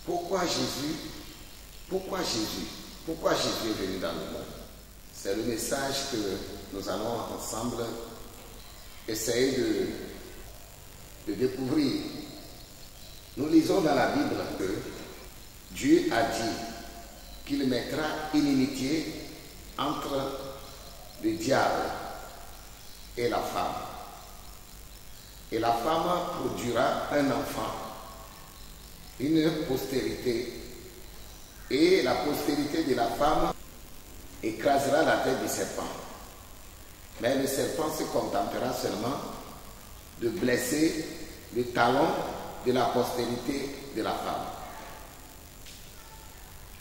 Pourquoi Jésus est venu dans le monde? C'est le message que nous allons ensemble essayer de découvrir. Nous lisons dans la Bible que Dieu a dit qu'il mettra inimitié entre le diable et la femme. Et la femme produira un enfant, une postérité. Et la postérité de la femme écrasera la tête du serpent. Mais le serpent se contentera seulement de blesser le talon de la postérité de la femme.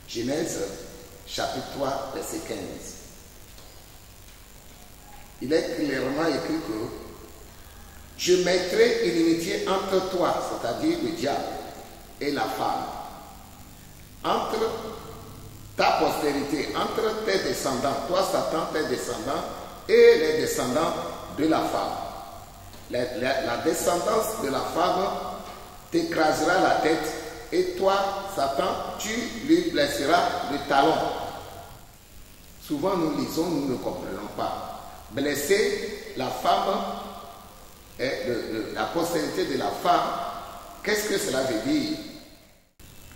Genèse chapitre 3, verset 15. Il est clairement écrit que je mettrai une inimitié entre toi, c'est-à-dire le diable, et la femme, entre ta postérité, entre tes descendants, toi Satan, tes descendants, et les descendants de la femme. La descendance de la femme t'écrasera la tête, et toi, Satan, tu lui blesseras le talon. Souvent nous lisons, nous ne comprenons pas. Blesser la femme, la postérité de la femme, qu'est-ce que cela veut dire?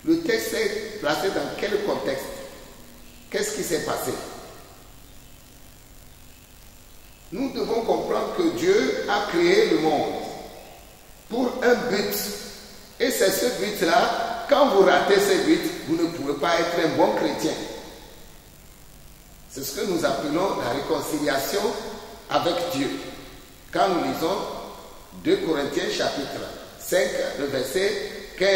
Le texte est placé dans quel contexte? Qu'est-ce qui s'est passé? Nous devons comprendre que Dieu a créé le monde pour un but. Et c'est ce but-là, quand vous ratez ce but, vous ne pouvez pas être un bon chrétien. C'est ce que nous appelons la réconciliation avec Dieu. Quand nous lisons 2 Corinthiens chapitre 5, le verset 15,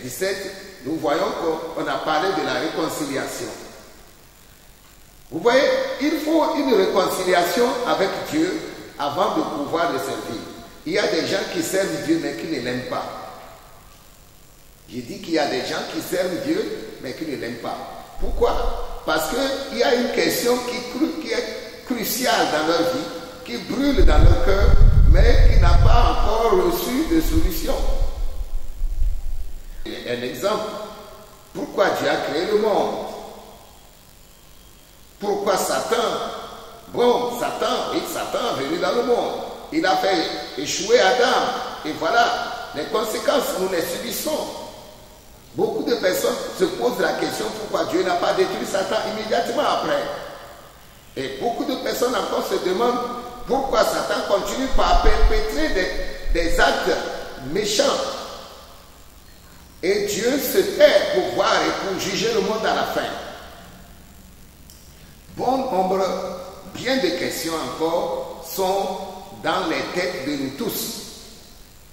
17, nous voyons qu'on a parlé de la réconciliation. Vous voyez, il faut une réconciliation avec Dieu avant de pouvoir le servir. Il y a des gens qui servent Dieu mais qui ne l'aiment pas. J'ai dit qu'il y a des gens qui servent Dieu mais qui ne l'aiment pas. Pourquoi? Parce qu'il y a une question qui est cruciale dans leur vie, qui brûle dans leur cœur, mais qui n'a pas encore reçu de solution. Un exemple. Pourquoi Dieu a créé le monde? Pourquoi Satan? Bon, Satan est venu dans le monde. Il a fait échouer Adam. Et voilà, les conséquences, nous les subissons. Beaucoup de personnes se posent la question pourquoi Dieu n'a pas détruit Satan immédiatement après. Et beaucoup de personnes encore se demandent pourquoi Satan continue par perpétrer des actes méchants. Et Dieu se tait pour voir et pour juger le monde à la fin. Bon nombre, bien de questions encore sont dans les têtes de nous tous.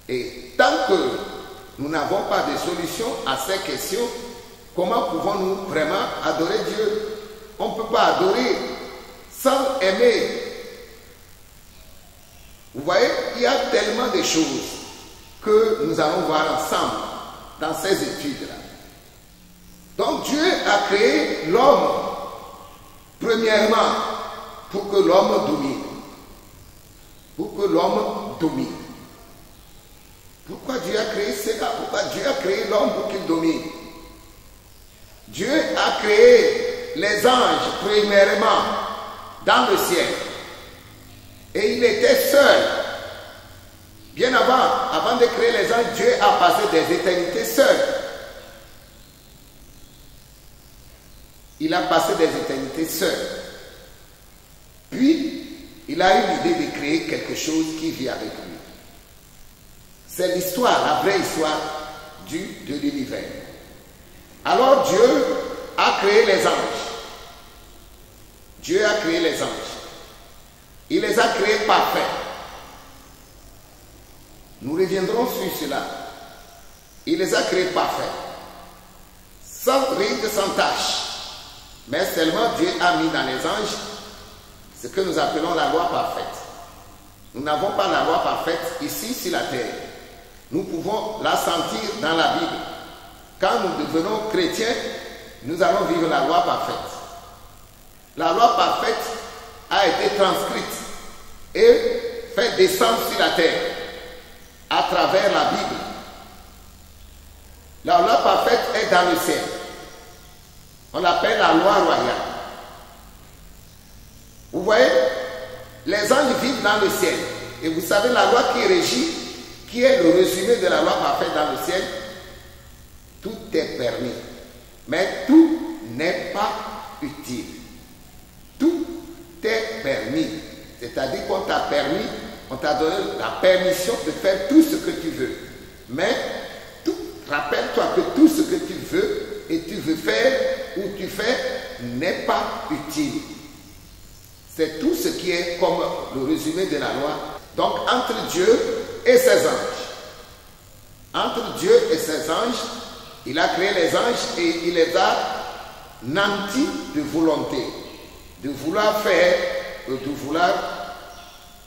Et tant que nous n'avons pas de solution à ces questions, comment pouvons-nous vraiment adorer Dieu? On ne peut pas adorer sans aimer. Vous voyez, il y a tellement de choses que nous allons voir ensemble dans ces études-là. Donc Dieu a créé l'homme, premièrement, pour que l'homme domine. Pour que l'homme domine. Pourquoi Dieu a créé cela? Pourquoi Dieu a créé l'homme pour qu'il domine? Dieu a créé les anges, premièrement, dans le ciel. Et il était seul. Bien avant de créer les anges, Dieu a passé des éternités seul. Il a passé des éternités seul. Puis, il a eu l'idée de créer quelque chose qui vit avec lui. C'est l'histoire, la vraie histoire de l'univers. Alors Dieu a créé les anges. Dieu a créé les anges. Il les a créés parfaits. Nous reviendrons sur cela. Il les a créés parfaits. Sans ride, sans tache. Mais seulement Dieu a mis dans les anges ce que nous appelons la loi parfaite. Nous n'avons pas la loi parfaite ici sur la terre. Nous pouvons la sentir dans la Bible. Quand nous devenons chrétiens, nous allons vivre la loi parfaite. La loi parfaite a été transcrite et fait descendre sur la terre à travers la Bible. La loi parfaite est dans le ciel. On l'appelle la loi royale. Vous voyez, les anges vivent dans le ciel. Et vous savez, la loi qui régit, qui est le résumé de la loi parfaite dans le ciel, tout est permis. Mais tout n'est pas utile. Tout est permis. C'est-à-dire qu'on t'a permis, on t'a donné la permission de faire tout ce que tu veux. Mais rappelle-toi que tout ce que tu veux et tu veux faire ou tu fais n'est pas utile. C'est tout ce qui est comme le résumé de la loi. Donc entre Dieu et ses anges. Entre Dieu et ses anges, il a créé les anges et il les a nantis de volonté. De vouloir faire ou de vouloir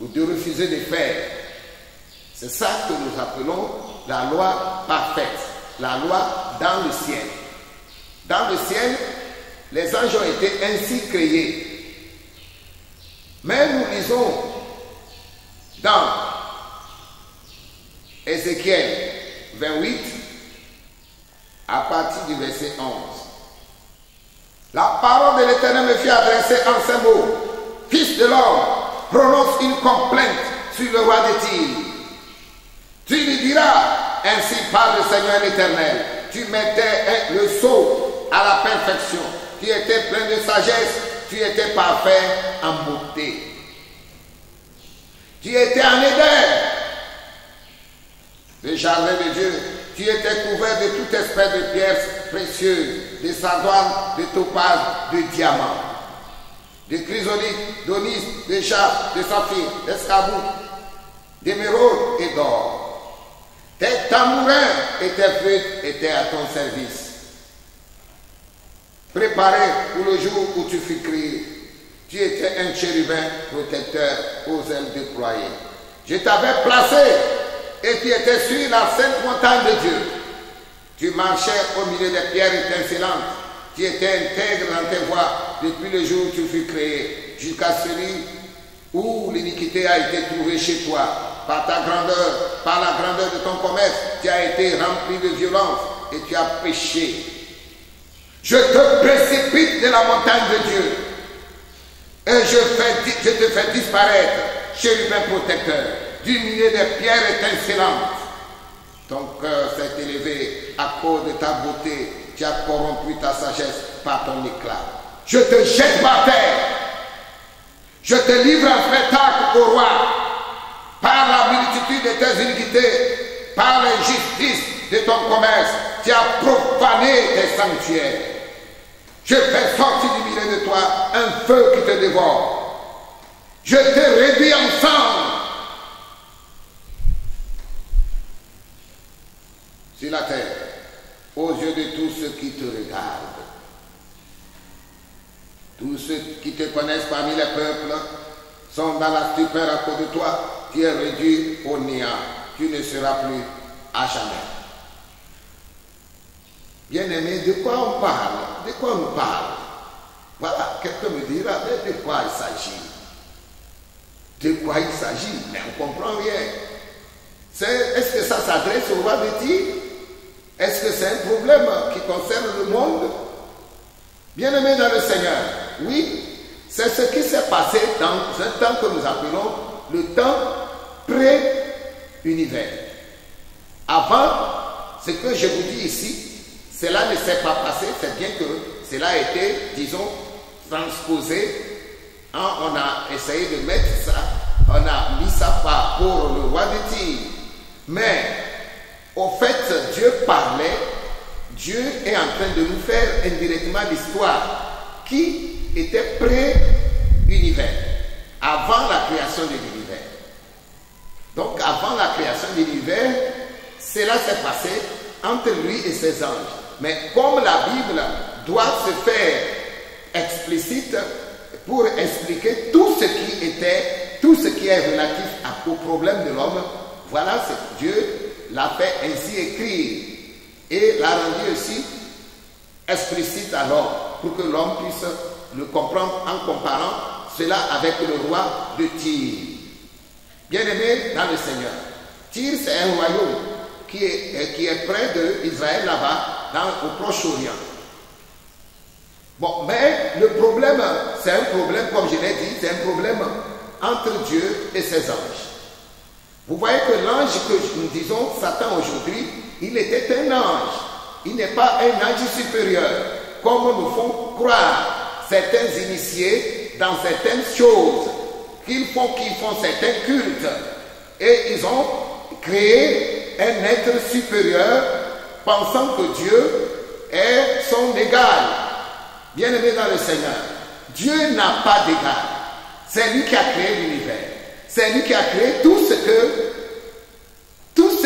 ou de refuser de faire. C'est ça que nous appelons la loi parfaite. La loi dans le ciel. Dans le ciel, les anges ont été ainsi créés. Mais nous lisons dans Ézéchiel 28, à partir du verset 11. La parole de l'Éternel me fut adressée en ces mots. Fils de l'homme, prononce une complainte sur le roi de Tyr. Tu lui diras, ainsi parle le Seigneur l'Éternel. Tu mettais le sceau à la perfection. Tu étais plein de sagesse. Tu étais parfait en beauté. Tu étais en Éden, le jardin de Dieu. Tu étais couvert de toute espèce de pierres précieuses, de sardoine, de topaz, de diamants, de chrysolite, d'onyx, de jade, de saphir, d'escarboucle, d'émeraude et d'or. Tes tamourins et tes flûtes étaient à ton service. Préparé pour le jour où tu fus créé. Tu étais un chérubin protecteur aux ailes déployées. Je t'avais placé et tu étais sur la sainte montagne de Dieu. Tu marchais au milieu des pierres étincelantes. Tu étais intègre dans tes voies depuis le jour où tu fus créé, jusqu'à celui où l'iniquité a été trouvée chez toi. Par ta grandeur, par la grandeur de ton commerce, tu as été rempli de violence et tu as péché. Je te précipite de la montagne de Dieu et je te fais disparaître, chérubin protecteur, du milieu des pierres étincelantes. Ton cœur s'est élevé à cause de ta beauté, tu as corrompu ta sagesse par ton éclat. Je te jette par terre, je te livre en spectacle au roi, par la multitude de tes iniquités, par l'injustice de ton commerce, tu as profané tes sanctuaires. Je fais sortir du milieu de toi un feu qui te dévore. Je te réduis en cendres sur la terre, aux yeux de tous ceux qui te regardent. Tous ceux qui te connaissent parmi les peuples sont dans la stupeur à cause de toi. Tu es réduit au néant. Tu ne seras plus à jamais. Bien-aimé, de quoi on parle? De quoi on nous parle? Voilà, quelqu'un me dira, mais de quoi il s'agit? De quoi il s'agit? Mais on ne comprend rien. Est-ce que ça s'adresse au roi de Tyr? Est-ce que c'est un problème qui concerne le monde? Bien-aimé dans le Seigneur, oui, c'est ce qui s'est passé dans un temps que nous appelons le temps pré-univers. Avant, ce que je vous dis ici, cela ne s'est pas passé, c'est bien que cela a été, disons, transposé. On a essayé de mettre ça, on a mis ça pour le roi de Tyr. Mais, au fait, Dieu parlait, Dieu est en train de nous faire indirectement l'histoire qui était pré-univers, avant la création de l'univers. Donc, avant la création de l'univers, cela s'est passé entre lui et ses anges. Mais comme la Bible doit se faire explicite pour expliquer tout ce qui était, tout ce qui est relatif au problème de l'homme, voilà, Dieu l'a fait ainsi écrire et l'a rendu aussi explicite à l'homme pour que l'homme puisse le comprendre en comparant cela avec le roi de Tyr. Bien-aimé dans le Seigneur, Tyr c'est un royaume qui est près d'Israël là-bas, au Proche-Orient. Bon, mais le problème, c'est un problème, comme je l'ai dit, c'est un problème entre Dieu et ses anges. Vous voyez que l'ange que nous disons Satan aujourd'hui, il était un ange. Il n'est pas un ange supérieur, comme nous font croire certains initiés dans certaines choses, qu'ils font certains cultes. Et ils ont créé un être supérieur, pensant que Dieu est son égal. Bien-aimé dans le Seigneur, Dieu n'a pas d'égal. C'est lui qui a créé l'univers. C'est lui qui a créé tout ce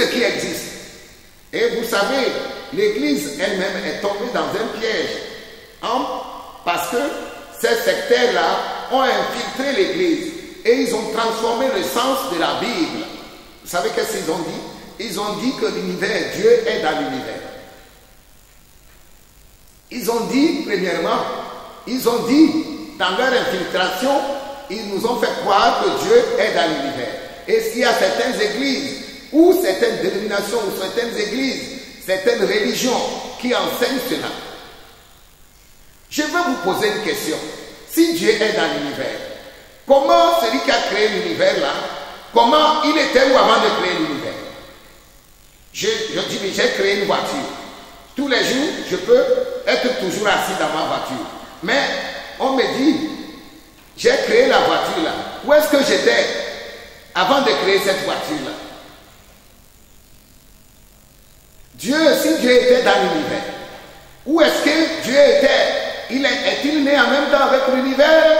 qui existe. Et vous savez, l'Église elle-même est tombée dans un piège. Parce que ces sectaires-là ont infiltré l'Église et ils ont transformé le sens de la Bible. Vous savez qu'est-ce qu'ils ont dit? Ils ont dit que l'univers, Dieu est dans l'univers. Ils ont dit, premièrement, dans leur infiltration, ils nous ont fait croire que Dieu est dans l'univers. Et s'il y a certaines églises, ou certaines dénominations, ou certaines églises, certaines religions qui enseignent cela, je vais vous poser une question. Si Dieu est dans l'univers, comment celui qui a créé l'univers là, comment il était où avant de créer l'univers? Je dis, mais j'ai créé une voiture. Tous les jours, je peux être toujours assis dans ma voiture. Mais on me dit, j'ai créé la voiture là. Où est-ce que j'étais avant de créer cette voiture là? Dieu, si Dieu était dans l'univers, où est-ce que Dieu était? Est-il né en même temps avec l'univers?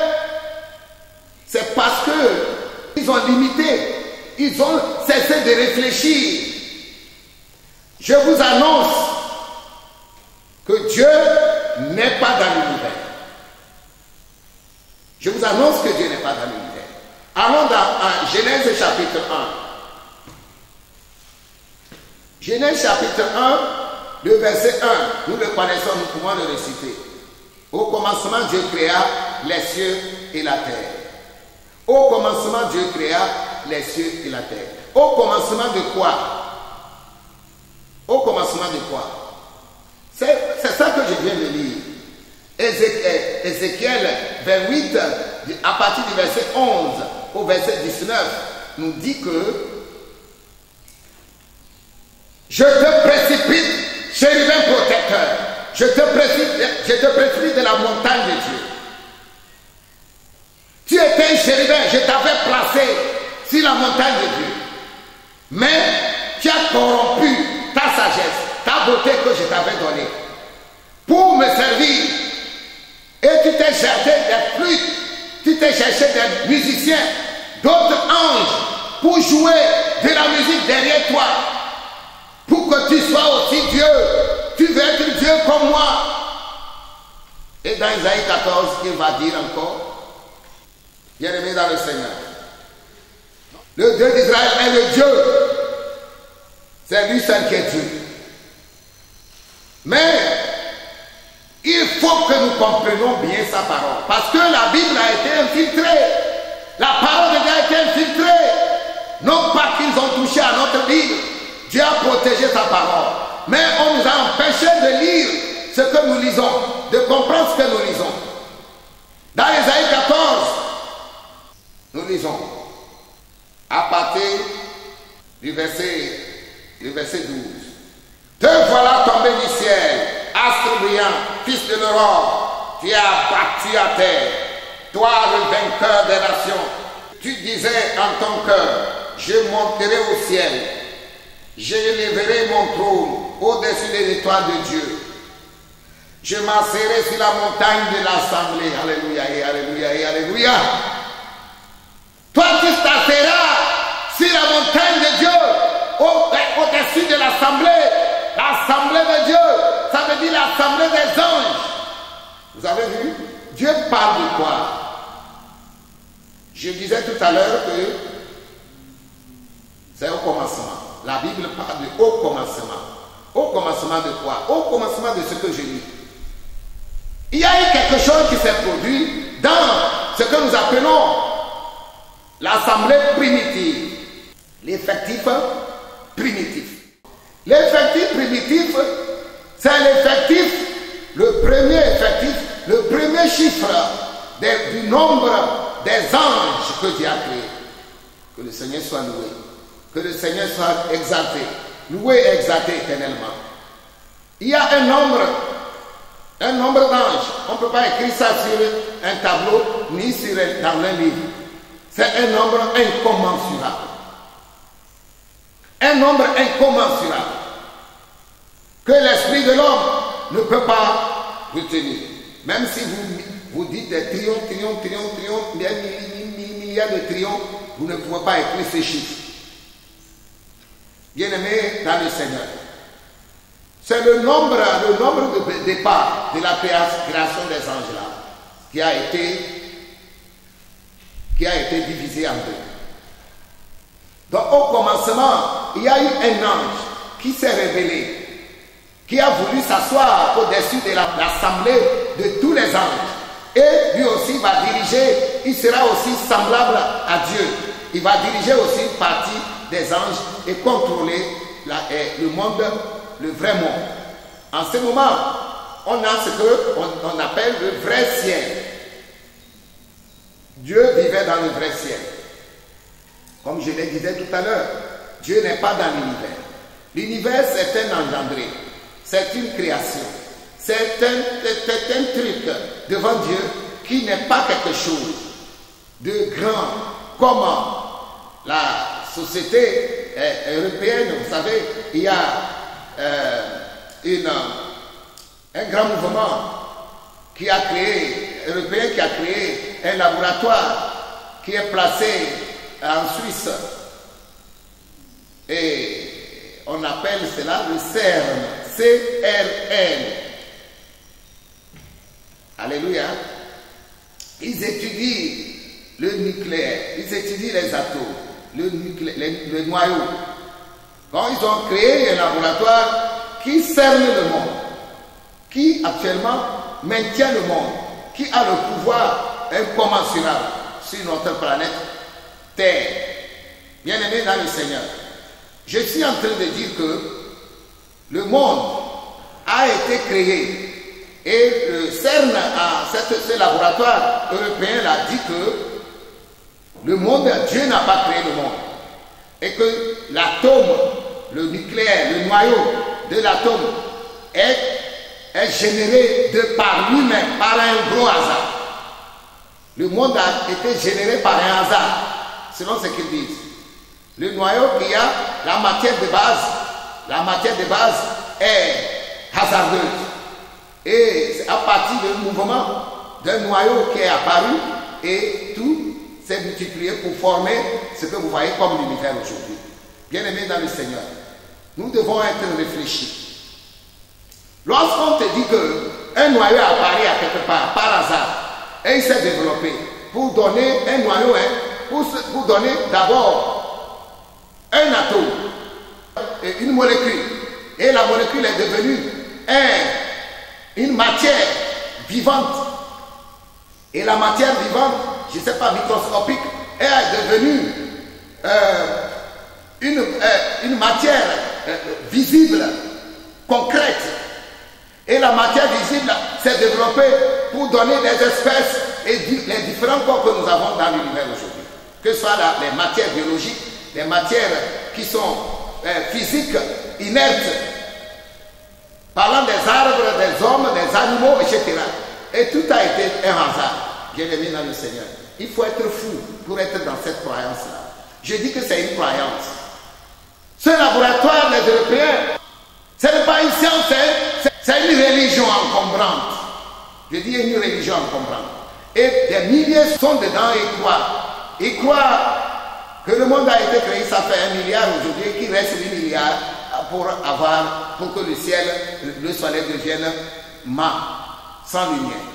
C'est parce qu'ils ont limité, ils ont cessé de réfléchir. Je vous annonce que Dieu n'est pas dans l'univers. Je vous annonce que Dieu n'est pas dans l'univers. Allons dans Genèse chapitre 1. Genèse chapitre 1, le verset 1. Nous le connaissons, nous pouvons le réciter. Au commencement, Dieu créa les cieux et la terre. Au commencement, Dieu créa les cieux et la terre. Au commencement de quoi? Au commencement de quoi? C'est ça que je viens de lire. Ézéchiel 28, à partir du verset 11 au verset 19, nous dit que je te précipite, chérubin protecteur, je te précipite de la montagne de Dieu. Tu étais un chérubin, je t'avais placé sur la montagne de Dieu. Mais tu as corrompu ta sagesse, ta beauté que je t'avais donnée pour me servir. Et tu t'es cherché des flûtes, tu t'es cherché des musiciens, d'autres anges pour jouer de la musique derrière toi, pour que tu sois aussi Dieu. Tu veux être Dieu comme moi. Et dans Isaïe 14, il va dire encore, bien-aimé dans le Seigneur, le Dieu d'Israël est le Dieu. C'est lui seul qui est Dieu. Mais il faut que nous comprenions bien sa parole. Parce que la Bible a été infiltrée. La parole de Dieu a été infiltrée. Non pas qu'ils ont touché à notre Bible. Dieu a protégé sa parole. Mais on nous a empêché de lire ce que nous lisons, de comprendre ce que nous lisons. Dans Isaïe 14, nous lisons à partir du verset 12. Te voilà tombé du ciel, astre brillant, fils de l'aurore, tu es abattu à terre, toi le vainqueur des nations. Tu disais en ton cœur, je monterai au ciel, j'élèverai mon trône au-dessus des étoiles de Dieu. Je m'asserai sur la montagne de l'assemblée. Alléluia et alléluia et alléluia. Toi tu t'asseras sur la montagne de Dieu, au-dessus de l'assemblée. L'assemblée de Dieu, ça veut dire l'assemblée des anges. Vous avez vu? Dieu parle de quoi? Je disais tout à l'heure que c'est au commencement. La Bible parle de au commencement. Au commencement de quoi? Au commencement de ce que je lis. Il y a eu quelque chose qui s'est produit dans ce que nous appelons l'assemblée primitive. L'effectif primitif. L'effectif primitif, C'est l'effectif, le premier effectif, le premier chiffre du nombre des anges que Dieu a créé. Que le Seigneur soit loué. Que le Seigneur soit exalté. Loué et exalté éternellement. Il y a un nombre d'anges. On ne peut pas écrire ça sur un tableau ni dans un livre. C'est un nombre incommensurable. Un nombre incommensurable que l'esprit de l'homme ne peut pas retenir. Même si vous dites des milliards de trillions, vous ne pouvez pas écrire ces chiffres. Bien-aimés dans le Seigneur, c'est le nombre de départ de la création des anges là qui a été divisé en deux. Donc au commencement, il y a eu un ange qui s'est révélé, qui a voulu s'asseoir au-dessus de l'assemblée de tous les anges. Et lui aussi va diriger, il sera aussi semblable à Dieu. Il va diriger aussi une partie des anges et contrôler le monde, le vrai monde. En ce moment, on a ce qu'on appelle le vrai ciel. Dieu vivait dans le vrai ciel. Comme je le disais tout à l'heure, Dieu n'est pas dans l'univers. L'univers, c'est un engendré. C'est une création. C'est un truc devant Dieu qui n'est pas quelque chose de grand. Comment la société européenne, vous savez, il y a un grand mouvement qui a créé, européen qui a créé un laboratoire qui est placé en Suisse. Et on appelle cela le CERN. CRN. Alléluia. Ils étudient le nucléaire, ils étudient les atomes, le noyau. Donc ils ont créé un laboratoire qui cerne le monde, qui actuellement maintient le monde, qui a le pouvoir incommensurable sur notre planète Terre. Bien-aimés dans le Seigneur, je suis en train de dire que le monde a été créé et le CERN, ce laboratoire européen, a dit que le monde, Dieu n'a pas créé le monde et que l'atome, le nucléaire, le noyau de l'atome est généré par lui-même, par un gros hasard. Le monde a été généré par un hasard, selon ce qu'ils disent. Le noyau qui a la matière de base est hasardeuse. Et c'est à partir d'un mouvement, d'un noyau qui est apparu, et tout s'est multiplié pour former ce que vous voyez comme l'univers aujourd'hui. Bien-aimés dans le Seigneur, nous devons être réfléchis. Lorsqu'on te dit qu'un noyau est apparu à quelque part, par hasard, et il s'est développé, pour donner un noyau, pour donner d'abord un atome, une molécule, et la molécule est devenue une matière vivante. Et la matière vivante, je ne sais pas, microscopique, est devenue une matière visible, concrète. Et la matière visible s'est développée pour donner des espèces et les différents corps que nous avons dans l'univers aujourd'hui. Que ce soit les matières biologiques, les matières qui sont physiques, inertes, parlant des arbres, des hommes, des animaux, etc. Et tout a été un hasard. Bien-aimé dans le Seigneur, il faut être fou pour être dans cette croyance-là. Je dis que c'est une croyance. Ce laboratoire des Européens, ce n'est pas une science, c'est une religion encombrante. Je dis une religion encombrante. Et des milliers sont dedans et croient. Ils croient que le monde a été créé, ça fait 1 milliard aujourd'hui, qu'il reste 8 milliards pour que le ciel, le soleil devienne mat, sans lumière.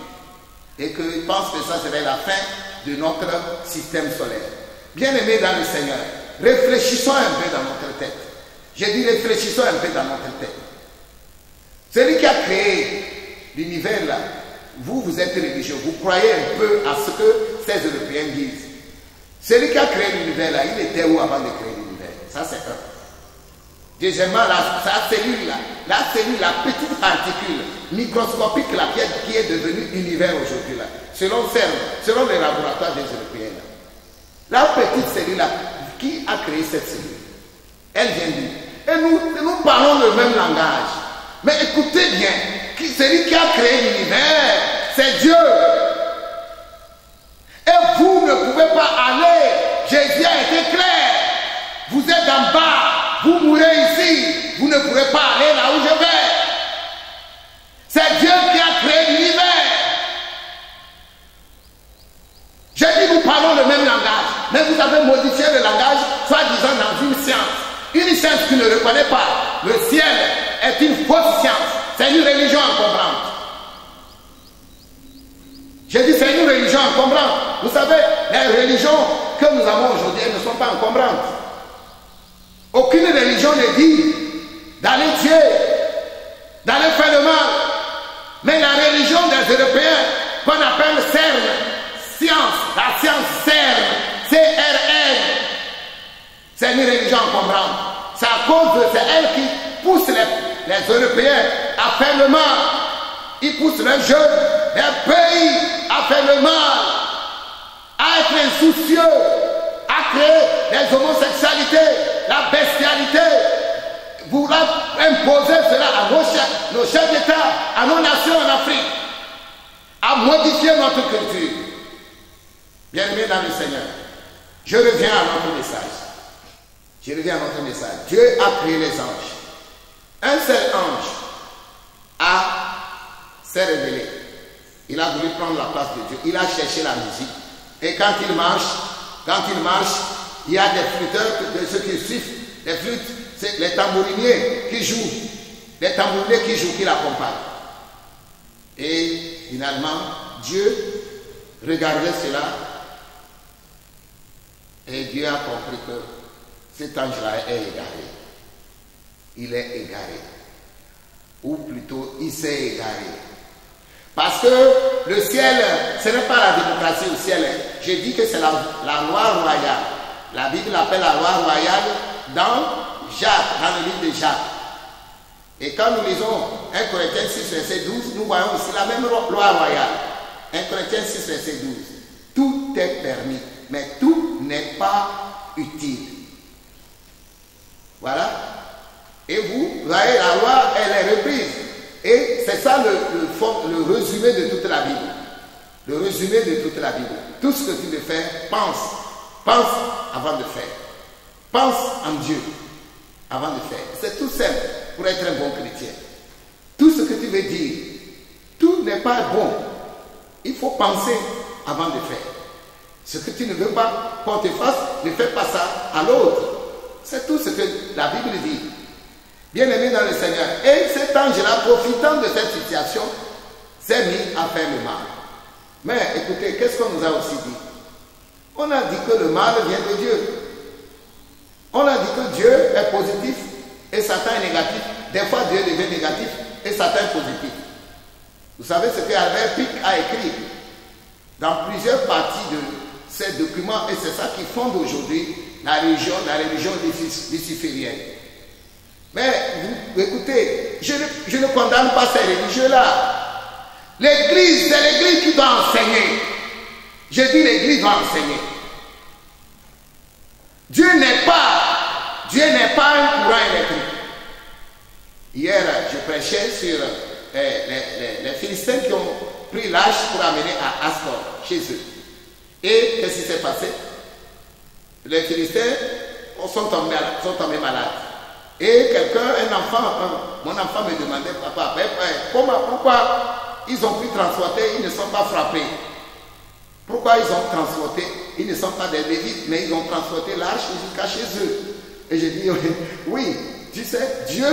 Et qu'ils pensent que ça serait la fin de notre système solaire. Bien-aimés dans le Seigneur, réfléchissons un peu dans notre tête. J'ai dit réfléchissons un peu dans notre tête. Celui qui a créé l'univers là, vous êtes religieux, vous croyez un peu à ce que ces Européens disent. Celui qui a créé l'univers là, il était où avant de créer l'univers? Ça c'est un. Deuxièmement, la cellule, la petite particule microscopique là, qui est devenue univers aujourd'hui, là, selon CERN, selon les laboratoires des Européens. La petite cellule là, qui a créé cette cellule? Elle vient d'où? Et nous parlons le même langage. Mais écoutez bien, celui qui a créé l'univers, c'est Dieu. Et vous ne pouvez pas aller. Jésus a été clair. Vous êtes en bas, vous mourrez ici. Vous ne pourrez pas aller là où je vais. C'est Dieu qui a créé l'univers. J'ai dit, nous parlons le même langage. Mais vous avez modifié le langage, soi-disant dans une science. Une science qui ne reconnaît pas le ciel est une fausse science. C'est une religion encombrante. J'ai dit c'est une religion encombrante. Vous savez, les religions que nous avons aujourd'hui ne sont pas encombrantes. Aucune religion ne dit d'aller tuer, d'aller faire le mal. Mais la religion des Européens, qu'on appelle CERN, science, la science CERN, CRN, c'est une religion encombrante. C'est à cause de c'est elle qui pousse les Européens à faire le mal. Ils poussent les jeunes, les pays à faire le mal, à être insoucieux, à créer les homosexualités, la bestialité, vouloir imposer cela à nos chefs d'État, à nos nations en Afrique, à modifier notre culture. Bien-aimés dans le Seigneur, je reviens à notre message. Je reviens à notre message. Dieu a créé les anges. Un seul ange s'est révélé. Il a voulu prendre la place de Dieu. Il a cherché la musique. Et quand il marche, il y a des flûteurs, de ceux qui suivent, les flûtes, c'est les tambouriniers qui jouent. Les tambouriniers qui jouent, qui l'accompagnent. Et finalement, Dieu regardait cela. Et Dieu a compris que cet ange-là est égaré. Il est égaré. Ou plutôt, il s'est égaré. Parce que le ciel, ce n'est pas la démocratie au ciel. J'ai dit que c'est la loi royale. La Bible l'appelle la loi royale dans Jacques, dans le livre de Jacques. Et quand nous lisons 1 Corinthiens 6, verset 12, nous voyons aussi la même loi royale. 1 Corinthiens 6, verset 12. Tout est permis, mais tout n'est pas utile. Voilà. Et vous voyez, la loi, elle est reprise. Et c'est ça le résumé de toute la Bible. Le résumé de toute la Bible. Tout ce que tu veux faire, pense. Pense avant de faire. Pense en Dieu avant de faire. C'est tout simple pour être un bon chrétien. Tout ce que tu veux dire, tout n'est pas bon. Il faut penser avant de faire. Ce que tu ne veux pas qu'on te fasse, ne fais pas ça à l'autre. C'est tout ce que la Bible dit. Bien-aimé dans le Seigneur. Et cet ange-là, profitant de cette situation, s'est mis à faire le mal. Mais écoutez, qu'est-ce qu'on nous a aussi dit? On a dit que le mal vient de Dieu. On a dit que Dieu est positif et Satan est négatif. Des fois, Dieu devient négatif et Satan est positif. Vous savez ce que Albert Pic a écrit dans plusieurs parties de ces documents, et c'est ça qui fonde aujourd'hui la religion luciférienne. Mais vous, écoutez, je ne condamne pas ces religieux-là. L'Église, c'est l'Église qui doit enseigner. Je dis l'Église doit enseigner. Dieu n'est pas un courant électrique. Hier, je prêchais sur les Philistins qui ont pris l'âge pour amener à Astor, chez eux. Et qu'est-ce qui s'est passé? Les Philistins sont tombés malades. Et mon enfant me demandait, papa, pourquoi ils ont pu transporter, ils ne sont pas frappés? Pourquoi ils ont transporté, ils ne sont pas des Lévites, mais ils ont transporté l'arche jusqu'à chez eux? Et j'ai dit, oui, tu sais, Dieu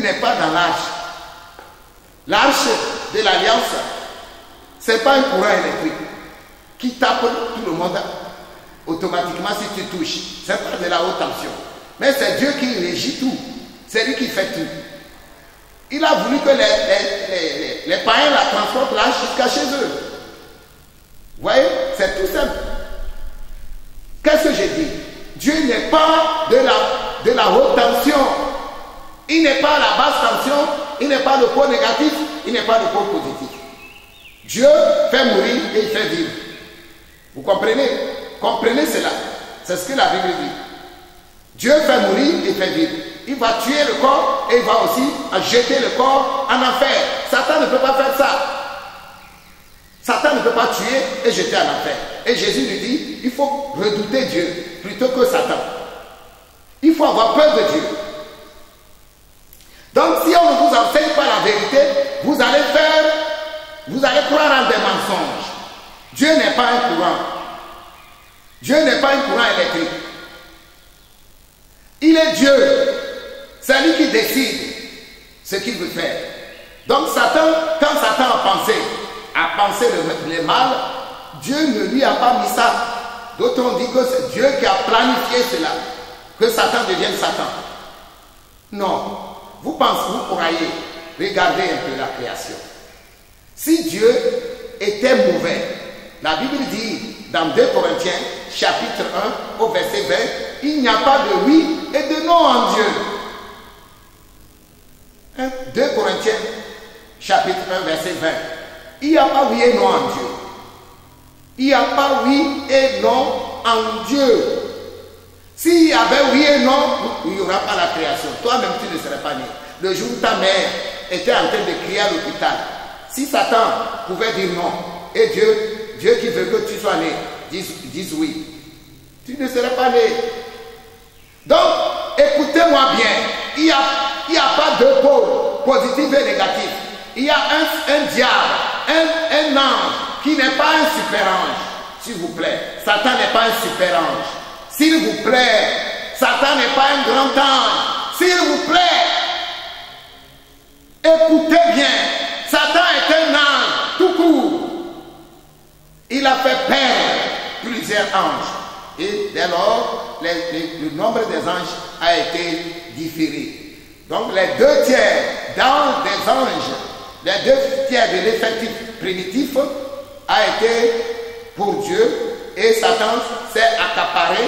n'est pas dans l'arche. L'arche de l'Alliance, ce n'est pas un courant électrique qui tape tout le monde automatiquement si tu touches. Ce n'est pas de la haute tension. Mais c'est Dieu qui régit tout. C'est lui qui fait tout. Il a voulu que les païens la transportent là jusqu'à chez eux. Vous voyez, c'est tout simple. Qu'est-ce que j'ai dit? Dieu n'est pas de la de la haute tension. Il n'est pas à la basse tension, il n'est pas le pôle négatif, il n'est pas le pôle positif. Dieu fait mourir et il fait vivre. Vous comprenez? Comprenez cela. C'est ce que la Bible dit. Dieu fait mourir et fait vivre. Il va tuer le corps et il va aussi jeter le corps en enfer. Satan ne peut pas faire ça. Satan ne peut pas tuer et jeter en enfer. Et Jésus lui dit, il faut redouter Dieu plutôt que Satan. Il faut avoir peur de Dieu. Donc si on ne vous enseigne pas la vérité, vous allez croire en des mensonges. Dieu n'est pas un courant. Dieu n'est pas un courant électrique. Il est Dieu. C'est lui qui décide ce qu'il veut faire. Donc Satan, quand Satan a pensé le mal, Dieu ne lui a pas mis ça. D'autres ont dit que c'est Dieu qui a planifié cela, que Satan devienne Satan. Non. Vous croyez, regardez un peu la création. Si Dieu était mauvais, la Bible dit dans 2 Corinthiens, chapitre 1, au verset 20, il n'y a pas de oui et de non en Dieu. 2 Corinthiens, chapitre 1, verset 20. Il n'y a pas oui et non en Dieu. Il n'y a pas oui et non en Dieu. S'il y avait oui et non, il n'y aura pas la création. Toi-même, tu ne serais pas né. Le jour où ta mère était en train de crier à l'hôpital, si Satan pouvait dire non, et Dieu qui veut que tu sois né, dise oui, tu ne serais pas né. Donc, écoutez-moi bien, il n'y a pas de pôle, positif et négatif. Il y a un diable, un ange, qui n'est pas un super ange, s'il vous plaît. Satan n'est pas un super ange. S'il vous plaît, Satan n'est pas un grand ange. S'il vous plaît, écoutez bien, Satan est un ange tout court. Il a fait perdre plusieurs anges. Et dès lors, le nombre des anges a été différé. Donc les 2 tiers dans des anges, les 2 tiers de l'effectif primitif a été pour Dieu. Et Satan s'est accaparé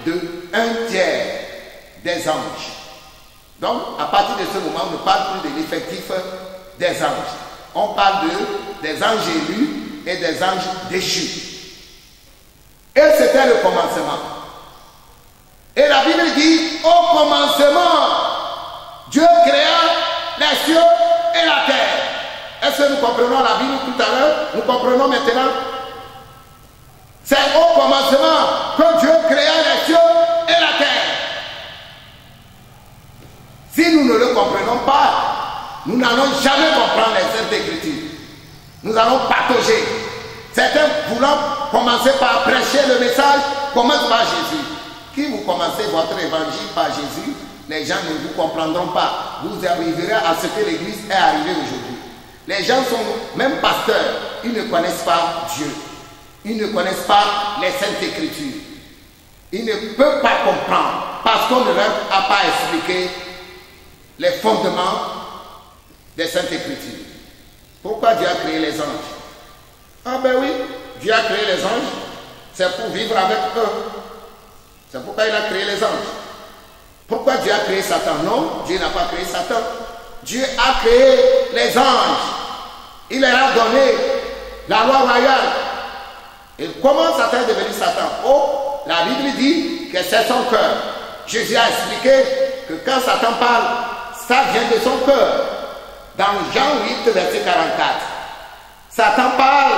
de 1 tiers des anges. Donc, à partir de ce moment, on ne parle plus de l'effectif des anges. On parle des anges élus et des anges déchus. Et c'était le commencement. Et la Bible dit, au commencement, Dieu créa les cieux et la terre. Est-ce que nous comprenons la Bible tout à l'heure? Nous comprenons maintenant? C'est au commencement que Dieu créa les cieux et la terre. Si nous ne le comprenons pas, nous n'allons jamais comprendre les Saintes Écritures. Nous allons patauger. Certains voulant commencer par prêcher le message, commencent par Jésus. Si vous commencez votre évangile par Jésus, les gens ne vous comprendront pas. Vous arriverez à ce que l'Église est arrivée aujourd'hui. Les gens sont, même pasteurs, ils ne connaissent pas Dieu. Ils ne connaissent pas les Saintes Écritures. Ils ne peuvent pas comprendre parce qu'on ne leur a pas expliqué les fondements des Saintes Écritures. Pourquoi Dieu a créé les anges? Ah ben oui, Dieu a créé les anges, c'est pour vivre avec eux. C'est pourquoi il a créé les anges. Pourquoi Dieu a créé Satan? Non, Dieu n'a pas créé Satan. Dieu a créé les anges. Il leur a donné la loi royale. Et comment Satan est devenu Satan? Oh, la Bible dit que c'est son cœur. Jésus a expliqué que quand Satan parle, ça vient de son cœur. Dans Jean 8, verset 44. Satan parle,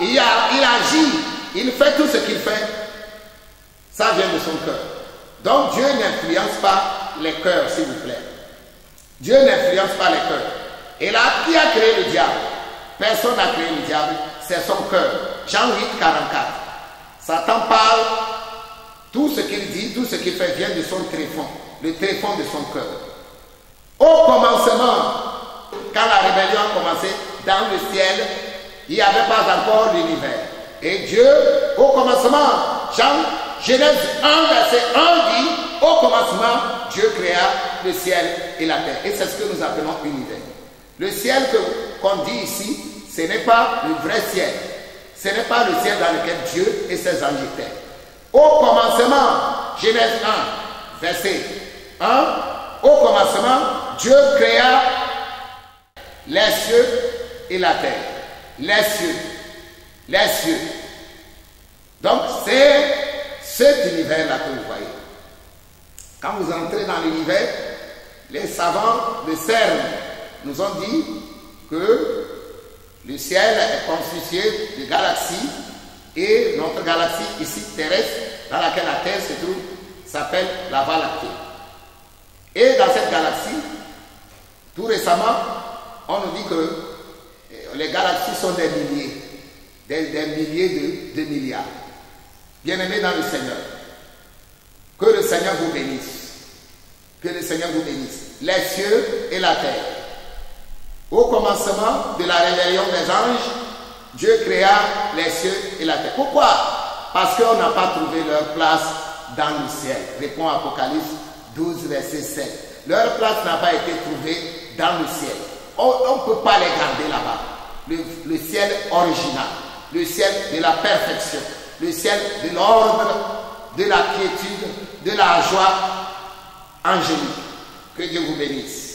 il agit, il fait tout ce qu'il fait. Ça vient de son cœur. Donc Dieu n'influence pas les cœurs, s'il vous plaît. Dieu n'influence pas les cœurs. Et là, qui a créé le diable? Personne n'a créé le diable, c'est son cœur. Jean 8, 44. Satan parle, tout ce qu'il dit, tout ce qu'il fait vient de son tréfonds, le tréfonds de son cœur. Au commencement, quand la rébellion a commencé, dans le ciel, il n'y avait pas encore l'univers. Et Dieu, au commencement, Genèse 1, verset 1 dit, au commencement, Dieu créa le ciel et la terre. Et c'est ce que nous appelons univers. Le ciel qu'on dit ici, ce n'est pas le vrai ciel. Ce n'est pas le ciel dans lequel Dieu et ses anges étaient. Au commencement, Genèse 1, verset Au commencement, Dieu créa les cieux et la terre. Les cieux. Les cieux. Donc, c'est cet univers-là que vous voyez. Quand vous entrez dans l'univers, les savants de CERN nous ont dit que le ciel est constitué de galaxies et notre galaxie ici terrestre, dans laquelle la Terre se trouve, s'appelle la Voie lactée. Et dans cette galaxie, tout récemment, on nous dit que les galaxies sont des milliers, des milliers de milliards. Bien-aimés dans le Seigneur, que le Seigneur vous bénisse. Que le Seigneur vous bénisse. Les cieux et la terre. Au commencement de la rébellion des anges, Dieu créa les cieux et la terre. Pourquoi? Parce qu'on n'a pas trouvé leur place dans le ciel. Répond Apocalypse 12, verset 7. Leur place n'a pas été trouvée dans le ciel. On ne peut pas les garder là-bas. Le ciel original, le ciel de la perfection, le ciel de l'ordre, de la quiétude, de la joie angélique. Que Dieu vous bénisse.